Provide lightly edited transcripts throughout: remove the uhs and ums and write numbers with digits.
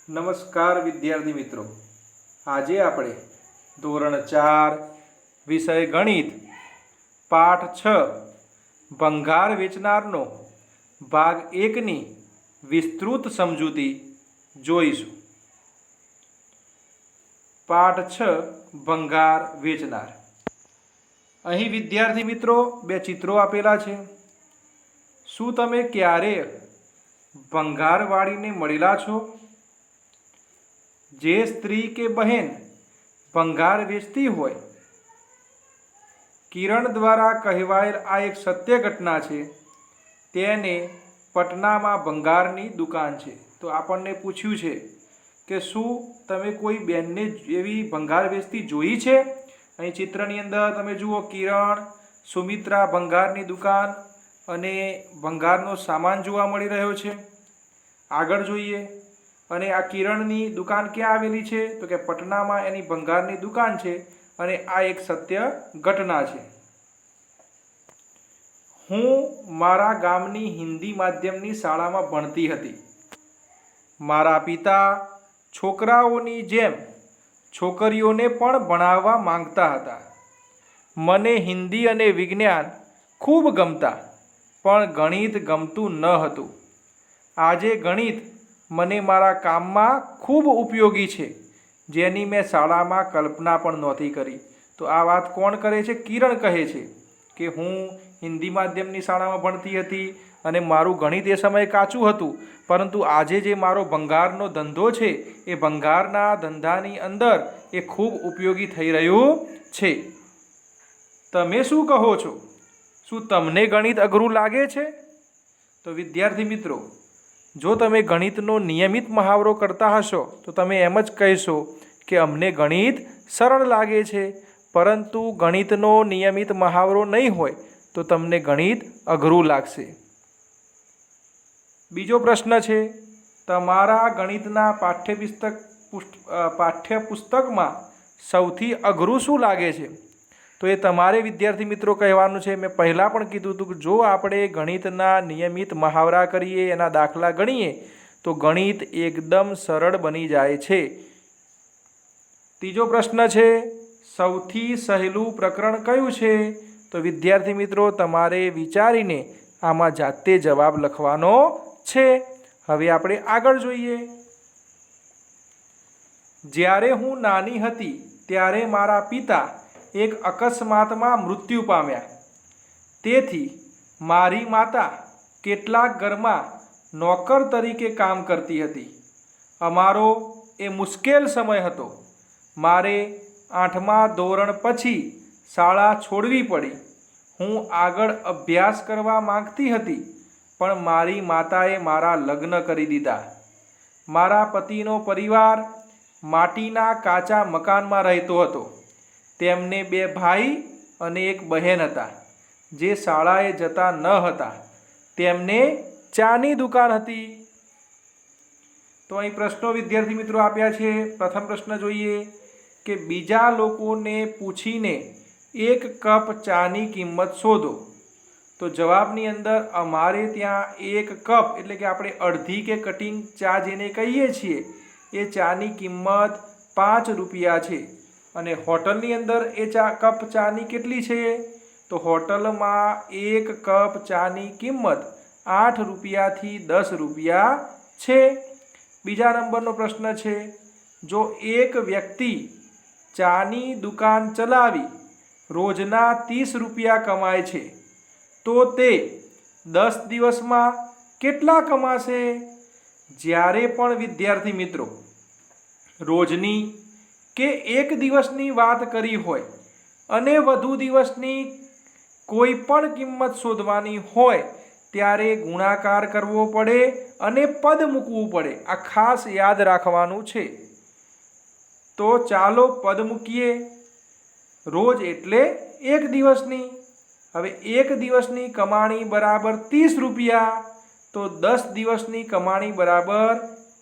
નમસ્કાર વિદ્યાર્થી મિત્રો, આજે આપણે ધોરણ 4 વિષય ગણિત પાઠ 6 ભંગાર વેચનારનો ભાગ 1ની વિસ્તૃત સમજૂતી જોઈશું। પાઠ 6 ભંગાર વેચનાર। અહીં વિદ્યાર્થી મિત્રો બે ચિત્રો આપેલા છે। શું તમે ક્યારે ભંગારવાળીને મળેલા છો? જે સ્ત્રી કે બહેન ભંગાર વેચતી હોય, કિરણ દ્વારા કહેવાયેલ આ એક સત્ય ઘટના છે। તેને પટનામાં ભંગારની દુકાન છે। તો આપણને પૂછ્યું છે કે શું તમે કોઈ બેનને એવી ભંગાર વેચતી જોઈ છે? અહીં ચિત્રની અંદર તમે જુઓ, કિરણ, સુમિત્રા ભંગારની દુકાન અને ભંગારનો સામાન જોવા મળી રહ્યો છે। આગળ જોઈએ, અને આ કિરણની દુકાન ક્યાં આવેલી છે? તો કે પટનામાં એની ભંગારની દુકાન છે અને આ એક સત્ય ઘટના છે। હું મારા ગામની હિન્દી માધ્યમની શાળામાં ભણતી હતી। મારા પિતા છોકરાઓની જેમ છોકરીઓને પણ ભણાવવા માંગતા હતા। મને હિન્દી અને વિજ્ઞાન ખૂબ ગમતા, પણ ગણિત ગમતું ન હતું। આજે ગણિત મને મારા કામમાં ખૂબ ઉપયોગી છે, જેની મેં શાળામાં કલ્પના પણ નહોતી કરી। તો આ વાત કોણ કરે છે? કિરણ કહે છે કે હું હિન્દી માધ્યમની શાળામાં ભણતી હતી અને મારું ગણિત એ સમયે કાચું હતું, પરંતુ આજે જે મારો ભંગારનો ધંધો છે એ ભંગારના ધંધાની અંદર એ ખૂબ ઉપયોગી થઈ રહ્યું છે। તમે શું કહો છો? શું તમને ગણિત અઘરું લાગે છે? તો વિદ્યાર્થી મિત્રો, જો તમે ગણિતનો નિયમિત મહાવરો કરતા હશો તો તમે એમ જ કહેશો કે અમને ગણિત સરળ લાગે છે, પરંતુ ગણિતનો નિયમિત મહાવરો નહીં હોય તો તમને ગણિત અઘરું લાગશે। બીજો પ્રશ્ન છે, તમારા ગણિતના પાઠ્યપુસ્તકમાં સૌથી અઘરું શું લાગે છે? તો એ તમારે વિદ્યાર્થી મિત્રો કહેવાનું છે। મેં પહેલાં પણ કીધું હતું કે જો આપણે ગણિતના નિયમિત મહાવરા કરીએ, એના દાખલા ગણીએ તો ગણિત એકદમ સરળ બની જાય છે। ત્રીજો પ્રશ્ન છે, સૌથી સહેલું પ્રકરણ કયું છે? તો વિદ્યાર્થી મિત્રો તમારે વિચારીને આમાં જાતે જવાબ લખવાનો છે। હવે આપણે આગળ જોઈએ। જ્યારે હું નાની હતી ત્યારે મારા પિતા એક અકસ્માતમાં મૃત્યુ પામ્યા। તેથી મારી માતા કેટલાક ઘરમાં નોકર તરીકે કામ કરતી હતી। અમારો એ મુશ્કેલ સમય હતો। મારે 8મા ધોરણ પછી શાળા છોડવી પડી। હું આગળ અભ્યાસ કરવા માંગતી હતી, પણ મારી માતાએ મારા લગ્ન કરી દીધા। મારા પતિનો પરિવાર માટીના કાચા મકાનમાં રહેતો હતો। તેમને 2 ભાઈ અને 1 બહેન હતા, જે શાળાએ જતા ન હતા। તેમને ચાની દુકાન હતી। તો અહીં પ્રશ્નો વિદ્યાર્થી મિત્રો આપ્યા છે। પ્રથમ પ્રશ્ન જોઈએ કે બીજા લોકોને પૂછીને 1 કપ ચાની કિંમત શોધો। તો જવાબની અંદર અમારે ત્યાં 1 કપ એટલે કે આપણે અડધી કે કટિંગ ચા જેને કહીએ છીએ એ ચાની કિંમત 5 રૂપિયા છે। અને હોટલની અંદર એ કપ ચાની કેટલી છે? તો હોટલમાં 1 કપ ચાની કિંમત 8 રૂપિયાથી 10 રૂપિયા છે। બીજા નંબરનો પ્રશ્ન છે, જો એક વ્યક્તિ ચાની દુકાન ચલાવી રોજના 30 રૂપિયા કમાય છે, તો તે 10 દિવસમાં કેટલા કમાશે? જ્યારે પણ વિદ્યાર્થી મિત્રો રોજની કે 1 દિવસની વાત કરી હોય અને વધુ દિવસની કોઈ પણ કિંમત શોધવાની હોય ત્યારે ગુણાકાર કરવો પડે અને પદ મૂકવું પડે। આ ખાસ યાદ રાખવાનું છે। તો ચાલો પદ મૂકીએ। રોજ એટલે 1 દિવસની। હવે 1 દિવસની કમાણી બરાબર 30 રૂપિયા, તો 10 દિવસની કમાણી બરાબર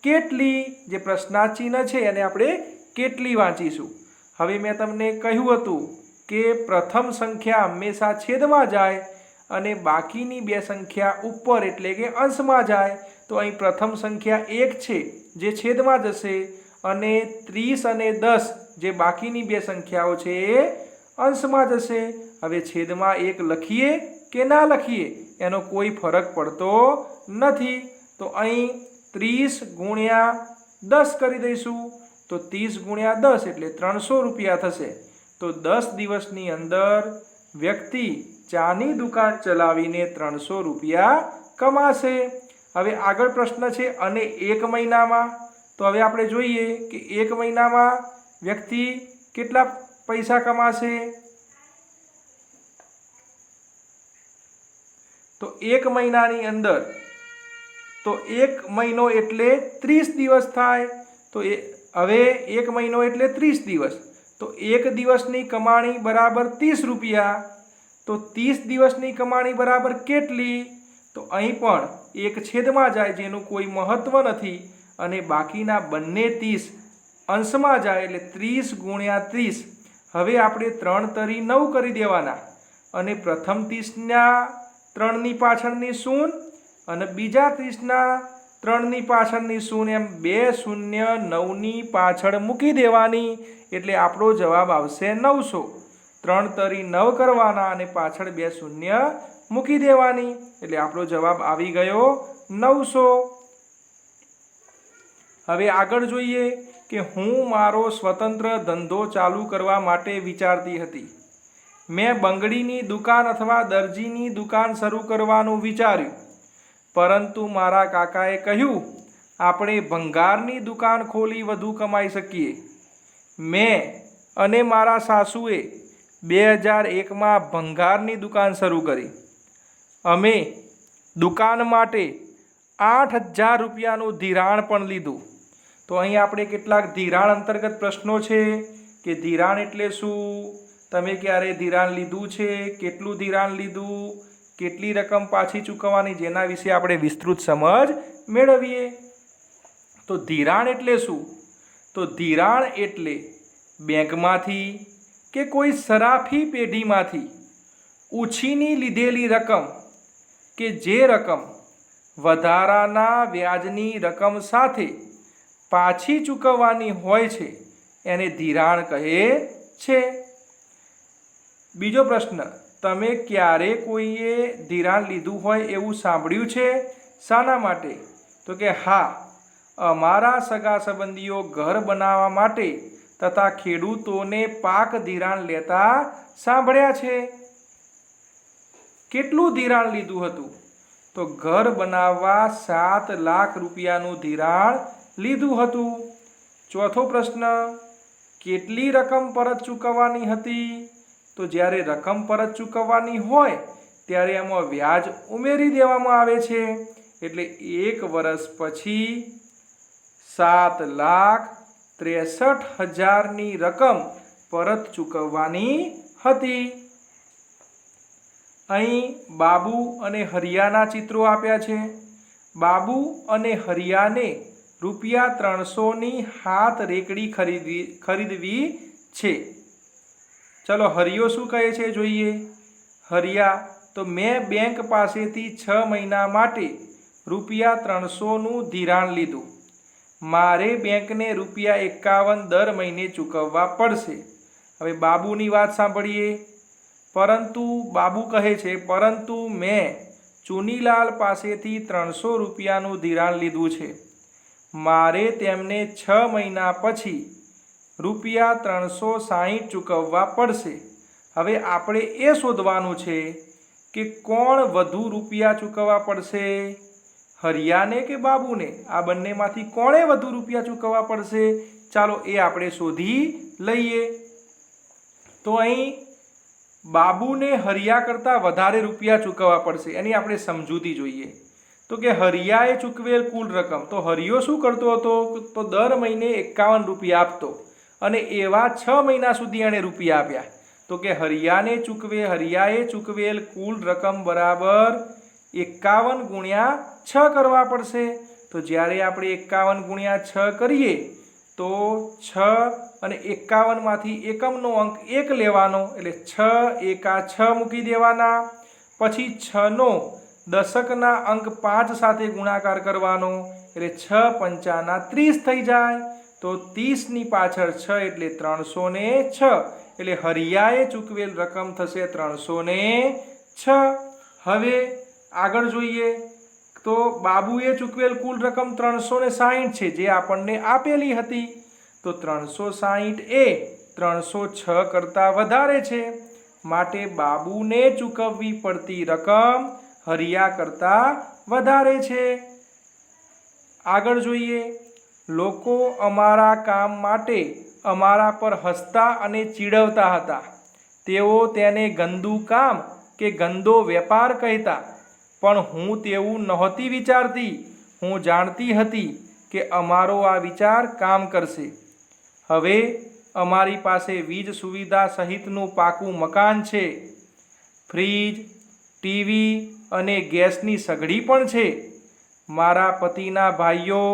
કેટલી? જે પ્રશ્નાર્થ ચિહ્ન છે એને આપણે કેટલી વાંચીશું। હવે મેં તમને કહ્યું હતું કે પ્રથમ સંખ્યા હંમેશા છેદમાં જાય અને બાકીની 2 સંખ્યા ઉપર એટલે કે અંશમાં જાય। તો અહીં પ્રથમ સંખ્યા 1 છે જે છેદમાં જશે અને 30 અને 10 જે બાકીની બે સંખ્યાઓ છે એ અંશમાં જશે। હવે છેદમાં 1 લખીએ કે ના લખીએ એનો કોઈ ફરક પડતો નથી, તો અહીં 30 ગુણ્યા 10 કરી દઈશું, તો 30 ગુણ્યા 10 એટલે 300 રૂપિયા થશે। તો 10 દિવસની અંદર વ્યક્તિ ચાની દુકાન ચલાવીને 300 રૂપિયા કમાશે। હવે આગળ પ્રશ્ન છે અને 1 મહિનામાં, તો હવે આપણે જોઈએ કે 1 મહિનામાં વ્યક્તિ કેટલા પૈસા કમાશે। તો 1 મહિનાની અંદર, તો 1 મહિનો એટલે 30 દિવસ થાય, તો હવે 1 મહિનો એટલે 30 દિવસ, તો 1 દિવસની કમાણી બરાબર 30 રૂપિયા। તો 30 દિવસની કમાણી બરાબર કેટલી? તો અહીં પણ 1 છેદમાં જાય જેનું કોઈ મહત્વ નથી અને બાકીના બંને 30 અંશમાં જાય એટલે 30 ગુણ્યા 30। હવે આપણે 3 તરી 9 કરી દેવાના અને પ્રથમ 30ના 3ની પાછળની શૂન્ય અને બીજા 30ના 3ની પાછળની શૂન્ય, એમ 2 શૂન્ય 9ની પાછળ મૂકી દેવાની એટલે આપણો જવાબ આવશે 900। 3 તરી 9 કરવાના અને પાછળ 2 શૂન્ય મૂકી દેવાની એટલે આપણો જવાબ આવી ગયો 900। હવે આગળ જોઈએ કે હું મારો સ્વતંત્ર ધંધો ચાલુ કરવા માટે વિચારતી હતી। મેં બંગડીની દુકાન અથવા દરજીની દુકાન શરૂ કરવાનું વિચાર્યું, પરંતુ મારા કાકાએ કહ્યું આપણે ભંગારની દુકાન ખોલી વધુ કમાઈ શકીએ। મેં અને મારા સાસુએ 2001માં ભંગારની દુકાન શરૂ કરી। અમે દુકાન માટે 8000 રૂપિયાનું ધિરાણ પણ લીધું। તો અહીં આપણે કેટલાક ધિરાણ અંતર્ગત પ્રશ્નો છે કે ધિરાણ એટલે શું, તમે ક્યારે ધિરાણ લીધું છે, કેટલું ધિરાણ લીધું, કેટલી રકમ પાછી ચૂકવવાની, જેના વિશે આપણે વિસ્તૃત સમજ મેળવીએ। તો ધિરાણ એટલે શું? તો ધિરાણ એટલે બેંકમાંથી કે કોઈ સરાફી પેઢીમાંથી ઉછીની લીધેલી રકમ કે જે રકમ વધારાના વ્યાજની રકમ સાથે પાછી ચૂકવવાની હોય છે એને ધિરાણ કહે છે। બીજો પ્રશ્ન, તમે ક્યારે કોઈએ ધિરાણ લીધું હોય એવું સાંભળ્યું છે? શાના માટે? તો કે હા, અમારા સગા સંબંધીઓ ઘર બનાવવા માટે તથા ખેડૂતોને પાક ધિરાણ લેતા સાંભળ્યા છે। કેટલું ધિરાણ લીધું હતું? તો ઘર બનાવવા 7 લાખ રૂપિયાનું ધિરાણ લીધું હતું। ચોથો પ્રશ્ન, કેટલી રકમ પરત ચૂકવવાની હતી? તો જ્યારે રકમ પરત ચૂકવવાની હોય ત્યારે એમાં વ્યાજ ઉમેરી દેવામાં આવે છે એટલે 1 વર્ષ પછી 7,63,000ની રકમ પરત ચૂકવવાની હતી। અહીં બાબુ અને હરિયાના ચિત્રો આપ્યા છે। બાબુ અને હરિયાને રૂપિયા 300ની હાથ રેકડી ખરીદવી છે। ચલો હરિયો શું કહે છે જોઈએ। હરિયા, તો મેં બેંક પાસેથી 6 મહિના માટે રૂપિયા 300નું ધિરાણ લીધું। મારે બેંકને રૂપિયા 51 દર મહિને ચૂકવવા પડશે। હવે બાબુની વાત સાંભળીએ। પરંતુ બાબુ કહે છે પરંતુ મેં ચુનીલાલ પાસેથી 300 રૂપિયાનું ધિરાણ લીધું છે। મારે તેમને 6 મહિના પછી રૂપિયા 360 ચૂકવવા પડશે। હવે આપણે એ શોધવાનું છે કે કોણ વધુ રૂપિયા ચૂકવવા પડશે, હરિયાને કે બાબુને? આ બંનેમાંથી કોણે વધુ રૂપિયા ચૂકવવા પડશે? ચાલો એ આપણે શોધી લઈએ। તો અહીં બાબુને હરિયા કરતાં વધારે રૂપિયા ચૂકવવા પડશે, એની આપણે સમજૂતી જોઈએ। તો કે હરિયાએ ચૂકવેલ કુલ રકમ, તો હરિયો શું કરતો હતો? તો દર મહિને 51 રૂપિયા આપતો અને એવા 6 મહિના સુધી એણે રૂપિયા આપ્યા। તો કે હરિયાએ ચૂકવેલ કુલ રકમ બરાબર 51 ગુણ્યા 6 કરવા પડશે। તો જ્યારે આપણે 51 ગુણ્યા 6 કરીએ તો 6 અને 51માંથી એકમનો અંક 1 લેવાનો એટલે 6 એકા 6 મૂકી દેવાના, પછી 6નો દશકના અંક 5 સાથે ગુણાકાર કરવાનો એટલે 6 પંચાના 30 થઈ જાય। તો 30 ની પાછળ 6 એટલે 306 એટલે હરિયાએ ચૂકવેલ રકમ થશે 306। હવે આગળ જોઈએ તો બાબુએ ચૂકવેલ કુલ રકમ 360 છે, જે આપણને આપેલી હતી। તો 360 એ 306 કરતાં વધારે છે, માટે બાબુને ચૂકવવી પડતી રકમ હરિયા કરતાં વધારે છે। આગળ જોઈએ, લોકો અમારા કામ માટે અમારા પર હસતા અને ચીડવતા હતા। તેઓ તેને ગંદુ કામ કે ગંદો વેપાર કહેતા, પણ હું તેવું નહોતી વિચારતી। હું જાણતી હતી કે અમારો આ વિચાર કામ કરશે। હવે અમારી પાસે વીજ સુવિધા સહિતનું પાકું મકાન છે, ફ્રીજ, ટીવી અને ગેસની સગડી પણ છે। મારા પતિના ભાઈઓ,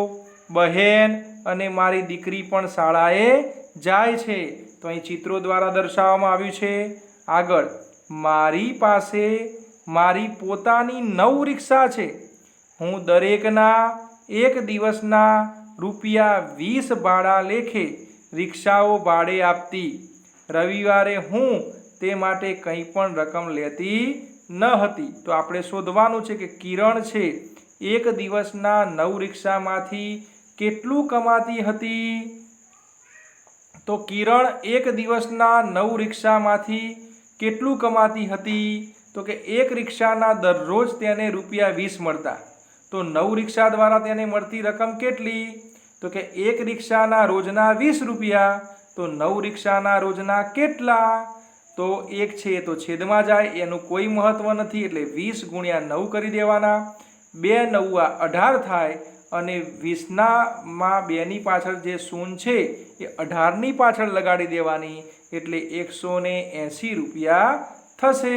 બહેન અને મારી દીકરી પણ શાળાએ જાય છે। તો અહીં ચિત્રો દ્વારા દર્શાવવામાં આવ્યું છે। આગળ, મારી પાસે મારી પોતાની 9 રિક્ષા છે। હું દરેકના એક દિવસના ₹20 ભાડા લેખે રિક્ષાઓ ભાડે આપતી। રવિવારે હું તે માટે કંઈ પણ રકમ લેતી ન હતી। તો આપણે શોધવાનું છે કે કિરણ છે એક દિવસના 9 રિક્ષામાંથી કેટલું કમાતી હતી। તો કિરણ એક દિવસના 9 રિક્ષામાંથી કેટલું કમાતી હતી? તો કે એક રિક્ષાના દરરોજ તેને ₹20 મળતા। તો 9 રિક્ષા દ્વારા તેને મળતી રકમ કેટલી? તો કે એક રિક્ષાના રોજના ₹20। તો 9 રિક્ષાના રોજના કેટલા? તો 1 છે તો છેદમાં જાય, એનું કોઈ મહત્વ નથી, એટલે 20 ગુણ્યા 9 કરી દેવાના। 2 9 18 થાય, અને 20માં 2ની પાછળ જે શૂન્ય છે એ 18ની પાછળ લગાડી દેવાની, એટલે ₹180 થશે।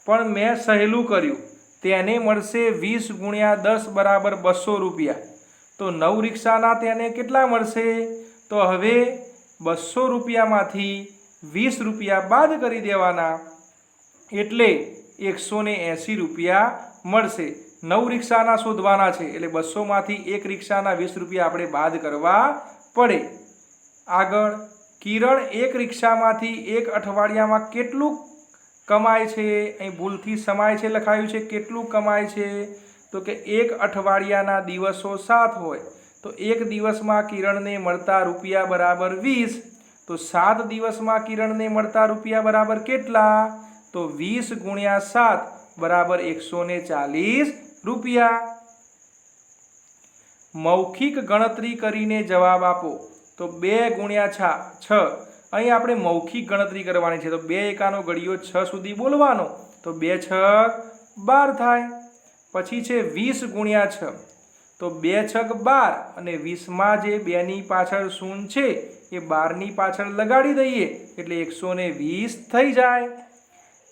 પણ મેં સહેલું કર્યું, તેને મળશે 20 ગુણ્યા 10 બરાબર ₹200। તો 9 રિક્ષાના તેને કેટલા મળશે? તો હવે ₹200માંથી ₹20 બાદ કરી દેવાના, એટલે ₹180 મળશે। 9 રિક્ષાના શોધવાના છે, એટલે 200માંથી એક રિક્ષાના ₹20 આપણે બાદ કરવા પડે। આગળ, કિરણ એક રિક્ષામાંથી એક અઠવાડિયામાં કેટલું કમાય છે? અહીં ભૂલથી સમાય છે લખાયું છે, કેટલું કમાય છે? તો કે એક અઠવાડિયાના દિવસો 7 હોય, તો એક દિવસમાં કિરણને મળતા રૂપિયા બરાબર 20। તો 7 દિવસમાં કિરણને મળતા રૂપિયા બરાબર કેટલા? તો 20 ગુણ્યા 7 બરાબર ₹140। મૌખિક ગણતરી કરીને જવાબ આપો। તો 2 ગુણ્યા 6, અહીં આપણે મૌખિક ગણતરી કરવાની છે। તો 2 એકાનો ઘડિયો 6 સુધી બોલવાનો, તો 2 6 12 થાય। પછી છે 20 ગુણ્યા 6, તો 2 6 12, અને 20માં જે 2ની પાછળ શૂન્ય છે એ 12ની પાછળ લગાડી દઈએ, એટલે 120 થઈ જાય।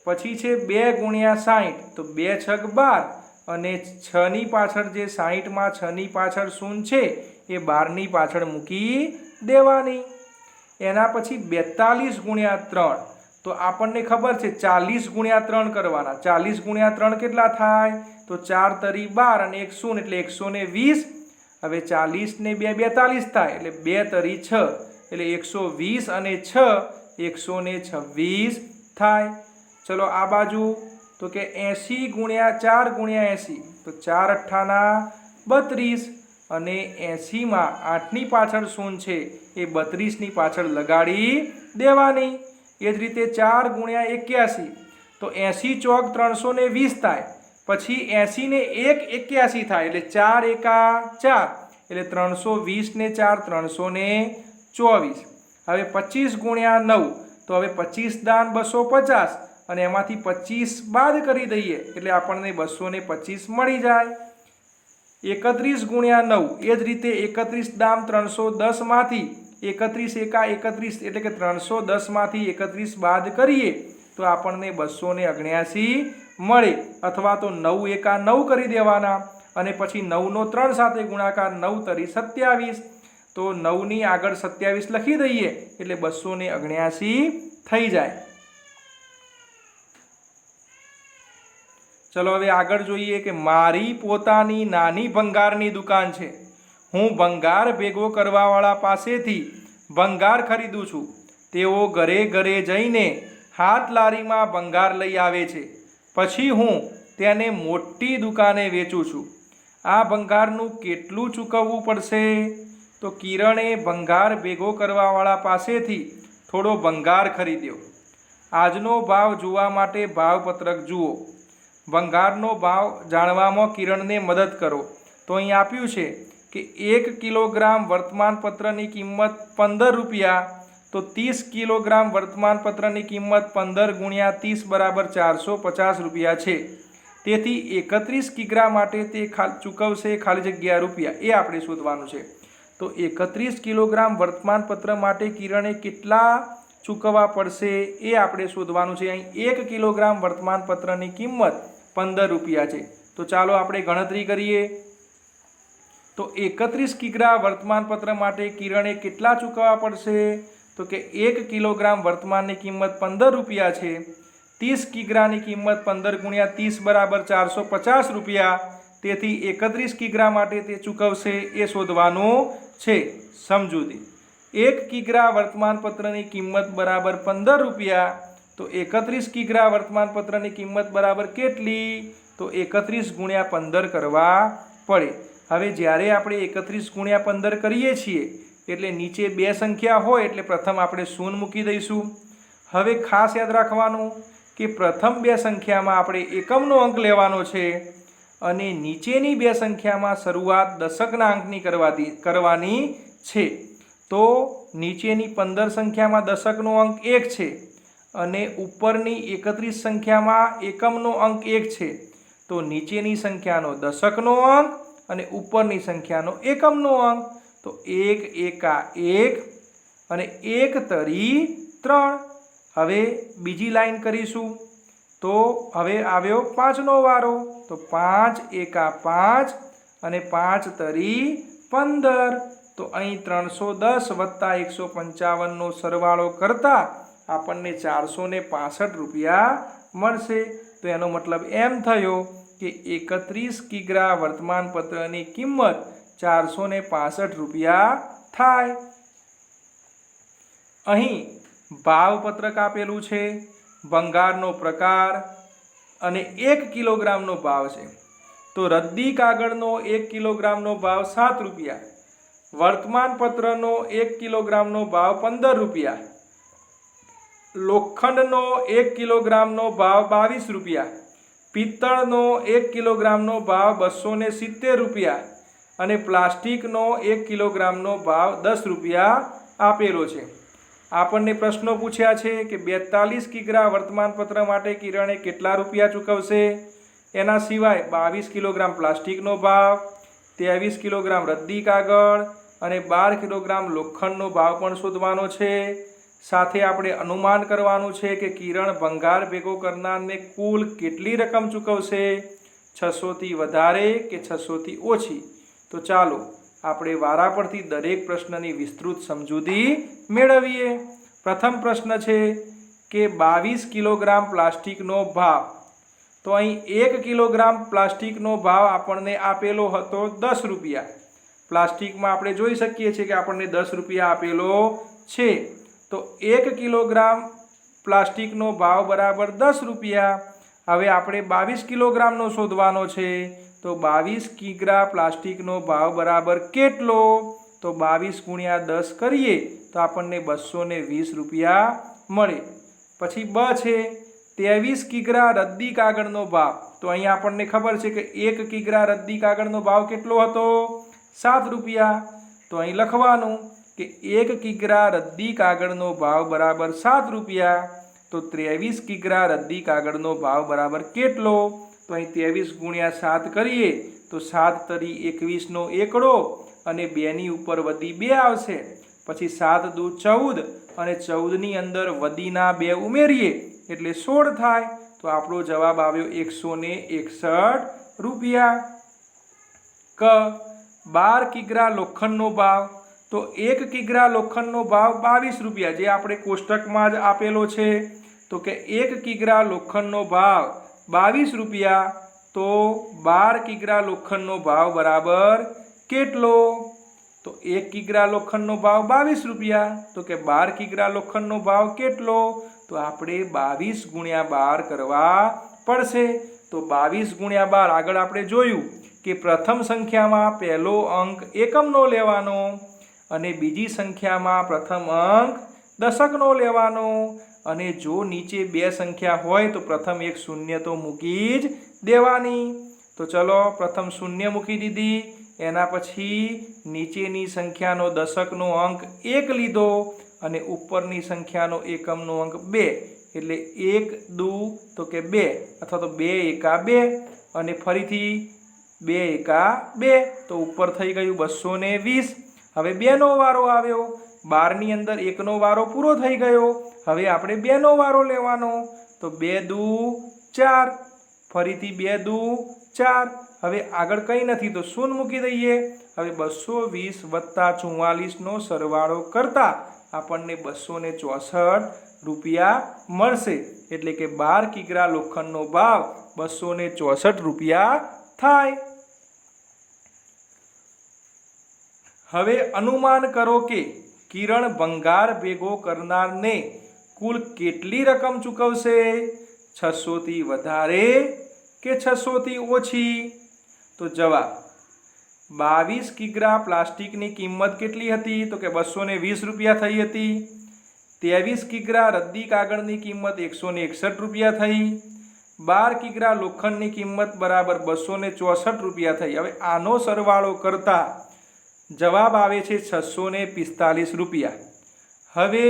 પછી છે 2 ગુણ્યા 60, તો 2 6 12, અને 6ની પાછળ જે 60માં 6ની પાછળ શૂન્ય છે એ 12ની પાછળ મૂકી દેવાની। એના પછી 42 ગુણ્યા 3, તો આપણને ખબર છે 40 ગુણ્યા 3 કરવાના। 40 ગુણ્યા 3 કેટલા થાય? તો 4 તરી 12 અને 1 શૂન્ય એટલે 120। હવે 40 ને 2 42 થાય, એટલે 2 તરી 6 એટલે 120 અને 6 126 થાય। ચલો આ બાજુ, તો કે 80 ગુણ્યા 4 ગુણ્યા 80, તો 4 અઠ્ઠાના 32, અને 80માં 8ની પાછળ શૂન્ય છે એ 32ની પાછળ લગાડી દેવાની। એ જ રીતે 4 ગુણ્યા 81, તો 80 ચોક 320 થાય। પછી 80 ને 1 81 થાય, એટલે 4 એકા 4, એટલે 320 ને 4 324। હવે 25 ગુણ્યા 9, તો હવે 25 દાન 250, અને એમાંથી 25 બાદ કરી દઈએ, એટલે આપણને 225 મળી જાય। 31 ગુણ્યા 9, એ જ રીતે 31 દામ 310માંથી 31 એકા 31, એટલે કે 310માંથી 31 બાદ કરીએ તો આપણને 279 મળે, અથવા તો 9 એકા 9 કરી દેવાના, અને પછી 9નો 3 સાથે ગુણાકાર, 9 તરી 27, તો 9ની આગળ 27 લખી દઈએ, એટલે 279 થઈ જાય। ચલો હવે આગળ જોઈએ કે મારી પોતાની નાની ભંગારની દુકાન છે. હું ભંગાર ભેગો કરવાવાળા પાસેથી ભંગાર ખરીદું છું. તેઓ ઘરે ઘરે જઈને હાથ લારીમાં ભંગાર લઈ આવે છે. પછી હું તેને મોટી દુકાને વેચું છું. આ ભંગારનું કેટલું ચૂકવવું પડશે? તો કિરણે ભંગાર ભેગો કરવાવાળા પાસેથી થોડો ભંગાર ખરીદ્યો. આજનો ભાવ જોવા માટે ભાવપત્રક જુઓ. ભંગારનો ભાવ જાણવામાં કિરણને મદદ કરો. તો અહીં આપ્યું છે કે 1 કિલોગ્રામ વર્તમાનપત્રની કિંમત 15 રૂપિયા. તો 30 કિલોગ્રામ વર્તમાનપત્રની કિંમત 15 ગુણ્યા 30 બરાબર 450 રૂપિયા છે. તેથી 31 કિગ્રા માટે તે ચૂકવશે ખાલી જગ્યા રૂપિયા. એ આપણે શોધવાનું છે. તો 31 કિલોગ્રામ વર્તમાનપત્ર માટે કિરણે કેટલા ચૂકવવા પડશે એ આપણે શોધવાનું છે. અહીં 1 કિલોગ્રામ વર્તમાનપત્રની કિંમત 15 રૂપિયા છે. તો ચાલો આપણે ગણતરી કરીએ. તો 31 કિગ્રા વર્તમાનપત્ર માટે કિરણે કેટલા ચૂકવવા પડશે? તો કે 1 કિલોગ્રામ વર્તમાનની કિંમત 15 રૂપિયા છે. 30 કિગ્રાની કિંમત 15 ગુણ્યા 30 બરાબર 450 રૂપિયા. તેથી 31 કિગ્રા માટે તે ચૂકવશે એ શોધવાનું છે. સમજૂતી: 1 કિગ્રા વર્તમાનપત્રની કિંમત બરાબર 15 રૂપિયા. તો 31 કિગ્રા વર્તમાનપત્રની કિંમત બરાબર કેટલી? તો 31 ગુણ્યા 15 કરવા પડે. હવે જ્યારે આપણે 31 ગુણ્યા 15 કરીએ છીએ એટલે નીચે બે સંખ્યા હોય એટલે પ્રથમ આપણે શૂન્ય મૂકી દઈશું. હવે ખાસ યાદ રાખવાનું કે પ્રથમ બે સંખ્યામાં આપણે એકમનો અંક લેવાનો છે અને નીચેની બે સંખ્યામાં શરૂઆત દશકના અંકની કરવાની છે. તો નીચેની 15 સંખ્યામાં દશકનો અંક 1 છે અને ઉપરની 31 સંખ્યામાં એકમનો અંક 1 છે. તો નીચેની સંખ્યાનો દશકનો અંક અને ઉપરની સંખ્યાનો એકમનો અંક. તો 1 એકા 1 અને 1 તરી 3. હવે બીજી લાઈન કરીશું. તો હવે આવ્યો 5નો વારો. તો 5 એકા 5 અને 5 તરી 15. તો અહીં 310 વત્તા 155નો સરવાળો કરતા આપણને 465 રૂપિયા મળશે. તો એનો મતલબ એમ થયો કે 31 કિગ્રા વર્તમાનપત્રની કિંમત 465 રૂપિયા થાય. અહીં ભાવપત્રક આપેલું છે, ભંગારનો પ્રકાર અને 1 કિલોગ્રામનો ભાવ છે. તો રદ્દી કાગળનો 1 કિલોગ્રામનો ભાવ 7 રૂપિયા, વર્તમાનપત્રનો 1 કિલોગ્રામનો ભાવ 15 રૂપિયા, લોખંડનો 1 કિલોગ્રામનો ભાવ 22 રૂપિયા, પિત્તળનો 1 કિલોગ્રામનો ભાવ 270 રૂપિયા અને પ્લાસ્ટિકનો 1 કિલોગ્રામનો ભાવ 10 રૂપિયા આપેલો છે. આપણને પ્રશ્નો પૂછ્યા છે કે 42 કિગ્રા વર્તમાનપત્ર માટે કિરણે કેટલા રૂપિયા ચૂકવશે. એના સિવાય 22 કિલોગ્રામ પ્લાસ્ટિકનો ભાવ, 23 કિલોગ્રામ રદ્દી કાગળ અને 12 કિલોગ્રામ લોખંડનો ભાવ પણ શોધવાનો છે. સાથે આપણે અનુમાન કરવાનું છે કે કિરણ ભંગાર ભેગો કરનારને કુલ કેટલી રકમ ચૂકવશે, 600થી વધારે કે 600થી ઓછી. તો ચાલો આપણે વારા પરથી દરેક પ્રશ્નની વિસ્તૃત સમજૂતી મેળવીએ. પ્રથમ પ્રશ્ન છે કે 22 કિલોગ્રામ પ્લાસ્ટિકનો ભાવ. તો અહીં 1 કિલોગ્રામ પ્લાસ્ટિકનો ભાવ આપણને આપેલો હતો 10 રૂપિયા. પ્લાસ્ટિકમાં આપણે જોઈ શકીએ છીએ કે આપણને 10 રૂપિયા આપેલો છે. તો 1 કિલોગ્રામ પ્લાસ્ટિકનો ભાવ બરાબર 10 રૂપિયા. હવે આપણે 22 કિલોગ્રામનો શોધવાનો છે. તો 22 કિગ્રા પ્લાસ્ટિકનો ભાવ બરાબર કેટલો? તો 22 ગુણ્યા 10 કરીએ તો આપણને 220 રૂપિયા મળે. પછી બ છે 23 કિગ્રા રદ્દી કાગળનો ભાવ. તો અહીંયા આપણને ખબર છે કે 1 કિગ્રા રદ્દી કાગળનો ભાવ કેટલો હતો? 7 રૂપિયા. તો અહીં લખવાનું કે 1 કિગ્રા રદ્દી કાગળનો ભાવ બરાબર 7 રૂપિયા. તો 23 કિગ્રા રદ્દી કાગળનો ભાવ બરાબર કેટલો? તો અહીં 23 ગુણ્યા 7 કરીએ તો 7 તરી 21નો એકડો અને 2ની ઉપર વધી 2 આવશે. પછી 7 દુ 14 અને 14ની અંદર વધીના 2 ઉમેરીએ એટલે 16 થાય. તો આપણો જવાબ આવ્યો 161 રૂપિયા. ક 12 કિગ્રા લોખંડનો ભાવ. તો 1 કિગ્રા લોખંડનો ભાવ 22 રૂપિયા, જે આપણે કોષ્ટકમાં જ આપેલો છે. તો કે 1 કિગ્રા લોખંડનો ભાવ 22 રૂપિયા તો 12 કિગ્રા લોખંડનો ભાવ બરાબર કેટલો? તો 1 કિગ્રા લોખંડનો ભાવ 22 રૂપિયા તો કે 12 કિગ્રા લોખંડનો ભાવ કેટલો? તો આપણે 22 ગુણ્યા 12 કરવા પડશે। તો 22 ગુણ્યા 12 આગળ આપણે જોયું કે પ્રથમ સંખ્યામાં પહેલો અંક એકમનો લેવાનો અને બીજી સંખ્યામાં પ્રથમ અંક દશકનો લેવાનો અને જો નીચે બે સંખ્યા હોય તો પ્રથમ એક શૂન્ય તો મૂકી જ દેવાની। તો ચલો પ્રથમ શૂન્ય મૂકી દીધી, એના પછી નીચેની સંખ્યાનો દશકનો અંક 1 લીધો અને ઉપરની સંખ્યાનો એકમનો અંક 2 એટલે 1 દુ તો કે 2 અથવા તો 2 એકા 2 અને ફરીથી 2 એકા 2 તો ઉપર થઈ ગયું 220। હવે 2 નો વારો આવ્યો, 12 ની અંદર 1 નો વારો પૂરો થઈ ગયો, હવે આપણે 2 નો વારો લેવાનો તો 2 દુ 4 ફરીથી 2 દુ 4। હવે આગળ કંઈ નથી તો શૂન્ય મૂકી દઈએ। હવે 220 વત્તા 44 નો સરવાળો કરતા આપણને 264 રૂપિયા મળશે એટલે કે 12 કિગ્રા લોખંડનો ભાવ 264 રૂપિયા થાય। હવે અનુમાન કરો કે કિરણ ભંગાર ભેગો કરનારને કુલ કેટલી રકમ ચૂકવશે? 600 થી વધારે કે 600 થી ઓછી? તો જવાબ 22 કિગ્રા પ્લાસ્ટિકની કિંમત કેટલી હતી? તો કે 220 રૂપિયા થઈ હતી। 23 કિગ્રા રદ્દી કાગળની કિંમત 161 રૂપિયા થઈ। 12 કિગ્રા લોખંડની કિંમત બરાબર 264 રૂપિયા થઈ। હવે આનો સરવાળો કરતા જવાબ આવે છે 645 રૂપિયા। હવે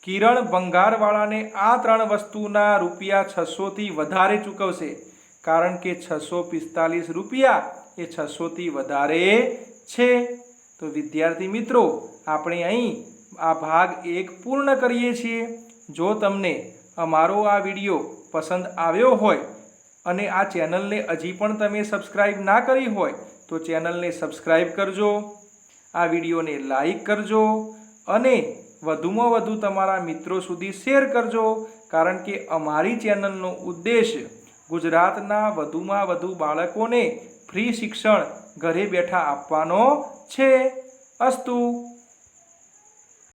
કિરણ ભંગારવાળાને આ ત્રણ વસ્તુના રૂપિયા 600 થી વધારે ચૂકવશે કારણ કે 645 રૂપિયા એ 600 થી વધારે છે। તો વિદ્યાર્થી મિત્રો આપણે અહીં આ ભાગ 1 પૂર્ણ કરીએ છીએ। જો તમને અમારો આ વિડીયો પસંદ આવ્યો હોય અને આ ચેનલને હજી પણ તમે સબસ્ક્રાઈબ ના કરી હોય તો ચેનલને સબસ્ક્રાઈબ કરજો, આ વિડીયોને લાઈક કરજો અને વધુમાં વધુ તમારા મિત્રો સુધી શેર કરજો કારણ કે અમારી ચેનલનો ઉદ્દેશ્ય ગુજરાતના વધુમાં વધુ બાળકોને ફ્રી શિક્ષણ ઘરે બેઠા આપવાનો છે। અસ્તુ।